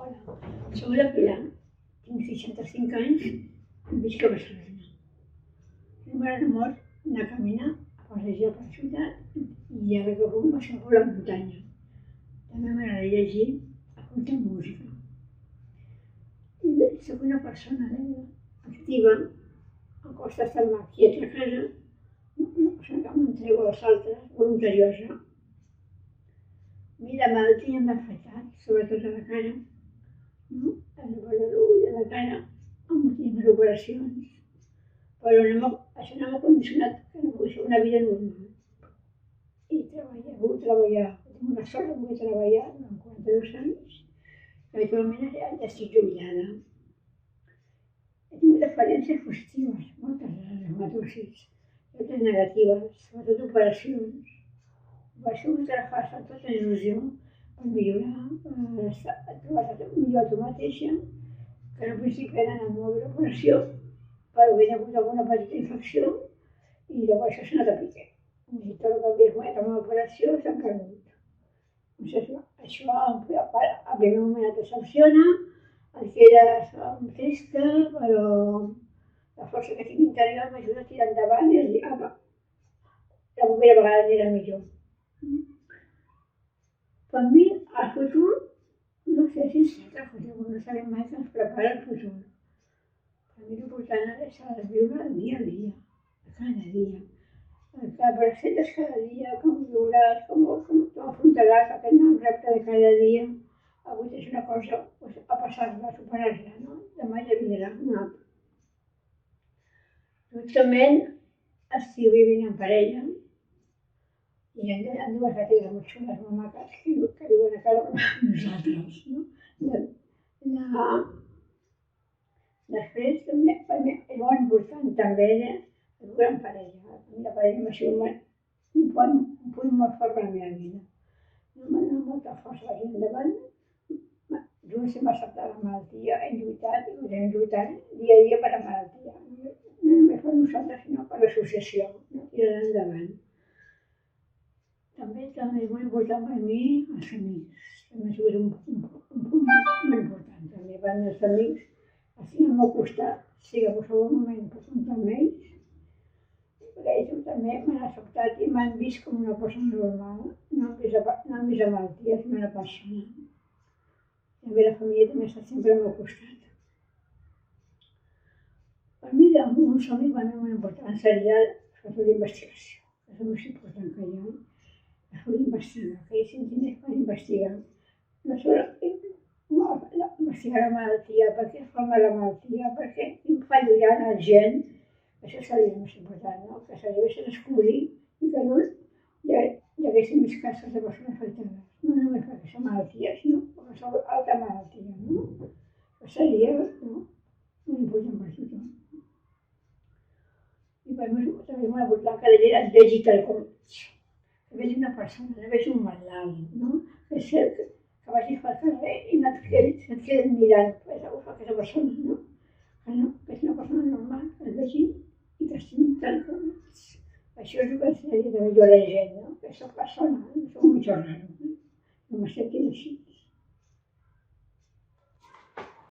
Hola, soc la Pilar, tinc 65 anys i visc a Barcelona. I m'agrada molt anar a caminar, a passejar per la ciutat i ara que puc m'asseco a la muntanya. També m'agrada llegir, escoltar música. I soc una persona alegre, activa, em costa estar-me quieta a casa, una persona que m'entrego als altres, voluntariosa. A mi la malaltia m'ha afectat, sobretot a la cara, no? A l'ull de la cara, amb moltíssimes operacions, però això no m'ha condicionat que no pugui fer una vida normal. I vull treballar, tinc una sort de poder treballar durant 42 anys, i habitualment ja estic jubilada. He tingut experiències positives, moltes de les hematòcits, i altres negatives, sobretot operacions. Operacions que la fas amb tota il·lusió, per millorar, trobar-te millor a tu mateixa, que al principi era anar molt bé l'operació, però havia hagut alguna petita infecció i llavors això s'ha anat a pique. I tot el que havies guanyat amb l'operació s'ha perdut. Doncs això al primer moment et decepciona, et quedes trista, però la força que tinc interior m'ajuda a tirar endavant i a dir, apa, la primera vegada anirà millor. Per mi, el futur, no sé si és cert el futur, no sabem mai que ens prepara el futur. Per mi l'important és viure el dia a dia, cada dia. El que presetes cada dia, com viuràs, com afrontaràs aquest nou repte de cada dia. Avui és una cosa, a passar-la, a superar-la, no? Demà ja vindrà una altra. Justament estic vivint en parella, i en dues gates molt xules, molt maques, que viuen a casa amb nosaltres, no? Després, també, per mi és molt important també viure en parella. Per mi la parella m'ha sigut un punt molt fort per la meva vida. No m'ha donat molta força per anar endavant. Junts hem acceptat la malaltia, hem lluitat i continuem lluitant dia a dia per la malaltia. No només per nosaltres, sinó per l'associació, no? Tirant endavant. També és molt important per mi els amics. També ha sigut un punt molt important. També per als meus amics, estic al meu costat, si a qualsevol moment puc comptar amb ells, perquè ells també m'han acceptat i m'han vist com una persona normal, no han vist la malaltia, sinó una persona. També la família també està sempre al meu costat. Per mi, un somni per mi molt important seria fer l'investigació. És el més important que hi ha. És investigar, que hi hagi diners per investigar. No solament investigar la malaltia, per què es forma la malaltia, per què fa lluiar la gent. Això seria el més important, no? Que s'arribessin a descobrir i que no hi haguessin més casos de persones afectades. No només per aquesta malaltia, sinó per qualsevol altra malaltia, no? Això seria molt important per tothom. I per mi també és molt important que la gent et vegi tal com ets. Que vegi una persona, que vegi un malalt, no? Que és cert que vagis pel carrer i no et quedin mirant aquesta persona, no? Que és una persona normal, que et vegi i t'estimin tal com ets. Això és el que ensenyaria també jo a la gent, no? Que soc persona, no soc un mitjà raro, no m'acceptin així.